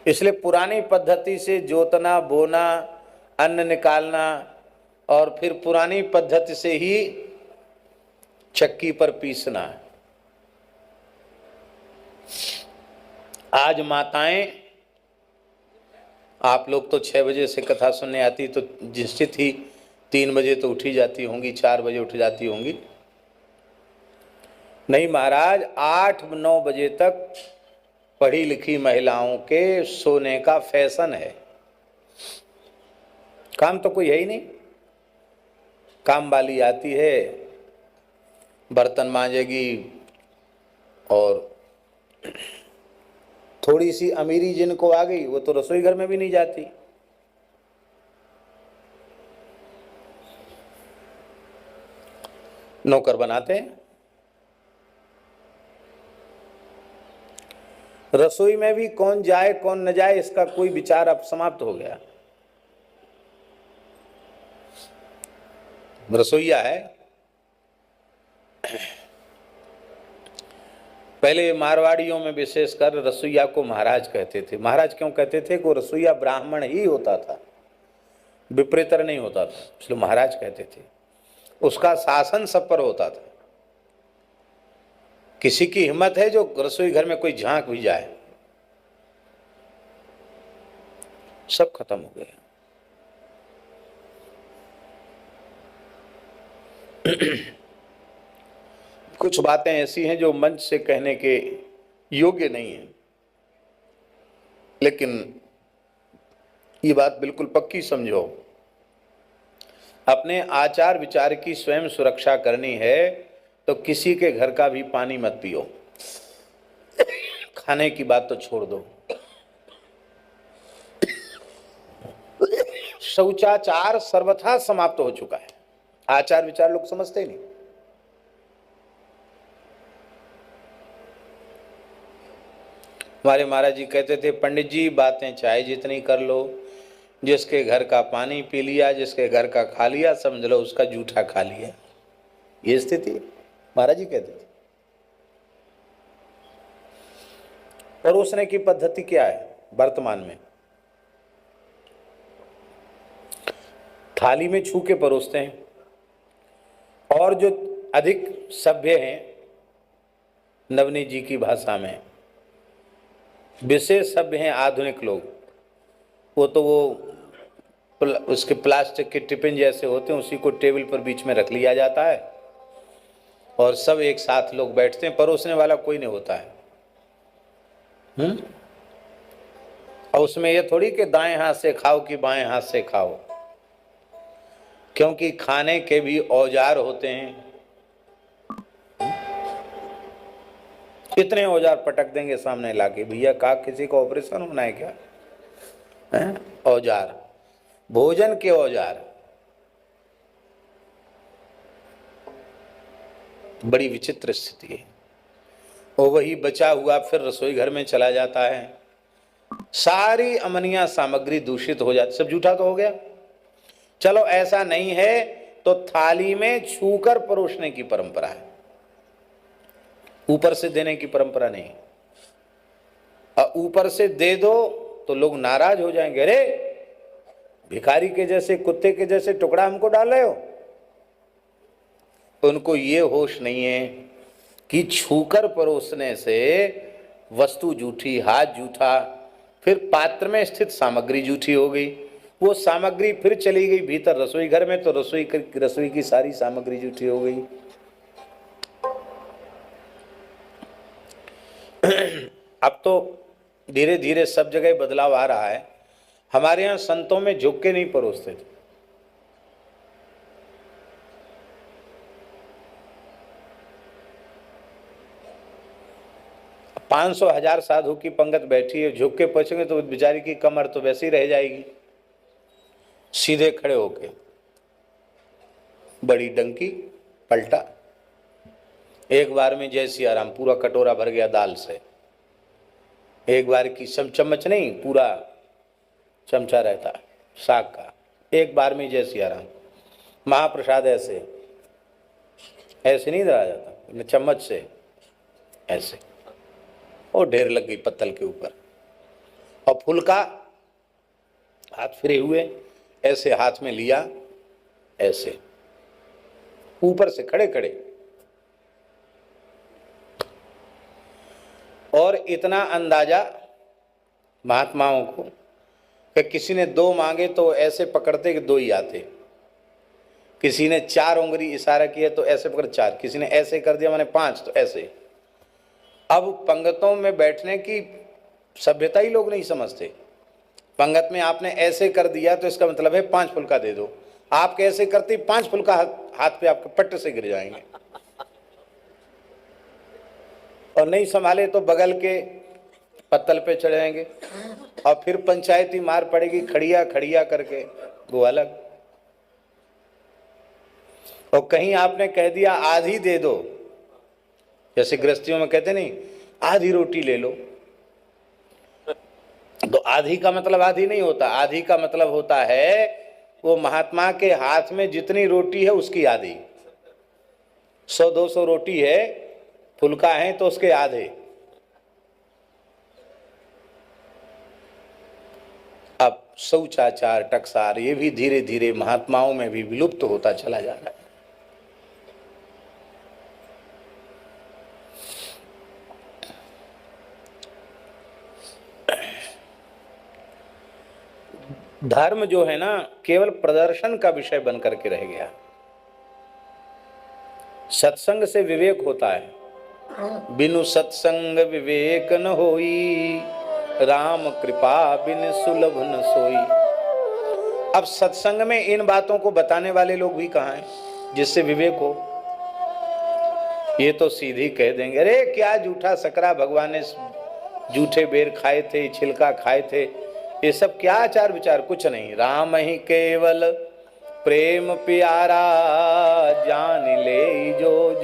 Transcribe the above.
इसलिए पुरानी पद्धति से जोतना, बोना, अन्न निकालना और फिर पुरानी पद्धति से ही चक्की पर पीसना। आज माताएं, आप लोग तो 6 बजे से कथा सुनने आती तो निश्चित ही 3 बजे तो उठी जाती होंगी, 4 बजे उठ जाती होंगी। नहीं महाराज, 8-9 बजे तक पढ़ी लिखी महिलाओं के सोने का फैशन है। काम तो कोई है ही नहीं। काम वाली आती है, बर्तन मांजेगी और थोड़ी सी अमीरी जिनको आ गई वो तो रसोई घर में भी नहीं जाती। नौकर बनाते हैं। रसोई में भी कौन जाए कौन न जाए इसका कोई विचार अब समाप्त हो गया। रसोईया है। पहले मारवाड़ियों में विशेषकर रसोईया को महाराज कहते थे। महाराज क्यों कहते थे? कि वो रसोईया ब्राह्मण ही होता था, विप्रेतर नहीं होता था, इसलिए महाराज कहते थे। उसका शासन सब पर होता था। किसी की हिम्मत है जो रसोई घर में कोई झांक भी जाए? सब खत्म हो गया। कुछ बातें ऐसी हैं जो मंच से कहने के योग्य नहीं है, लेकिन ये बात बिल्कुल पक्की समझो। अपने आचार विचार की स्वयं सुरक्षा करनी है तो किसी के घर का भी पानी मत पियो। खाने की बात तो छोड़ दो। शौचाचार सर्वथा समाप्त हो चुका है। आचार विचार लोग समझते ही नहीं। हमारे महाराज जी कहते थे, पंडित जी बातें चाहे जितनी कर लो, जिसके घर का पानी पी लिया, जिसके घर का खा लिया, समझ लो उसका जूठा खा लिया। ये स्थिति महाराज जी कहते थे। परोसने की पद्धति क्या है वर्तमान में? थाली में छू के परोसते हैं। और जो अधिक सभ्य हैं, नवनीत जी की भाषा में विशेष सभ्य हैं आधुनिक लोग, वो तो उसके प्लास्टिक के टिफिन जैसे होते हैं, उसी को टेबल पर बीच में रख लिया जाता है और सब एक साथ लोग बैठते हैं। परोसने वाला कोई नहीं होता है। और उसमें ये थोड़ी कि दाएं हाथ से खाओ कि बाएं हाथ से खाओ, क्योंकि खाने के भी औजार होते हैं। कितने औजार पटक देंगे सामने लाके, भैया का किसी का ऑपरेशन होना है क्या? औजार, भोजन के औजार। बड़ी विचित्र स्थिति है। और वही बचा हुआ फिर रसोई घर में चला जाता है। सारी अमनिया सामग्री दूषित हो जाती। सब जूठा तो हो गया। चलो ऐसा नहीं है तो थाली में छूकर परोसने की परंपरा है, ऊपर से देने की परंपरा नहीं। और ऊपर से दे दो तो लोग नाराज हो जाएंगे, अरे भिखारी के जैसे, कुत्ते के जैसे टुकड़ा हमको डाल रहे हो। उनको ये होश नहीं है कि छूकर परोसने से वस्तु जूठी, हाथ जूठा, फिर पात्र में स्थित सामग्री जूठी हो गई। वो सामग्री फिर चली गई भीतर रसोई घर में, तो रसोई की सारी सामग्री जूठी हो गई। अब तो धीरे धीरे सब जगह बदलाव आ रहा है। हमारे यहाँ संतों में झुक के नहीं परोसते थे। पाँच सौ 1000 साधु की पंगत बैठी है, झुक के पहुंचेंगे तो बेचारी की कमर तो वैसी रह जाएगी। सीधे खड़े होके बड़ी डंकी पलटा, एक बार में जय सिया राम, पूरा कटोरा भर गया दाल से। एक बार की चम्मच नहीं, पूरा चमचा रहता साग का, एक बार में जय सिया राम। महाप्रसाद ऐसे ऐसे नहीं धरा जाता, चम्मच से ऐसे, और ढेर लग गई पत्तल के ऊपर। और फुलका हाथ फिरे हुए, ऐसे हाथ में लिया, ऐसे ऊपर से खड़े खड़े, और इतना अंदाजा महात्माओं को कि किसी ने 2 मांगे तो ऐसे पकड़ते कि 2 ही आते, किसी ने 4 उंगली इशारा किया तो ऐसे पकड़ 4, किसी ने ऐसे कर दिया मैंने 5 तो ऐसे। अब पंगतों में बैठने की सभ्यता ही लोग नहीं समझते। पंगत में आपने ऐसे कर दिया तो इसका मतलब है 5 फुलका दे दो, आप कैसे करते 5 फुलका हाथ पे आपके पट्ट से गिर जाएंगे, और नहीं संभाले तो बगल के पत्तल पे चढ़ जाएंगे, और फिर पंचायती मार पड़ेगी खड़िया खड़िया करके, वो अलग। और कहीं आपने कह दिया आधी दे दो, जैसे गृहस्थियों में कहते नहीं आधी रोटी ले लो, तो आधी का मतलब आधी नहीं होता, आधी का मतलब होता है वो महात्मा के हाथ में जितनी रोटी है उसकी आधी। 100-200 रोटी है, फुलका है तो उसके आधे। अब शौचाचार टकसार ये भी धीरे धीरे महात्माओं में भी विलुप्त होता चला जा रहा है। धर्म जो है ना केवल प्रदर्शन का विषय बन करके रह गया। सत्संग से विवेक होता है, बिनु सत्संग विवेक न होई, राम कृपा बिन सुलभ न सोई। अब सत्संग में इन बातों को बताने वाले लोग भी कहाँ हैं जिससे विवेक हो। ये तो सीधी कह देंगे अरे क्या जूठा सकरा, भगवान ने जूठे बेर खाए थे, छिलका खाए थे, ये सब क्या आचार विचार, कुछ नहीं, राम ही केवल प्रेम प्यारा, जान ले जो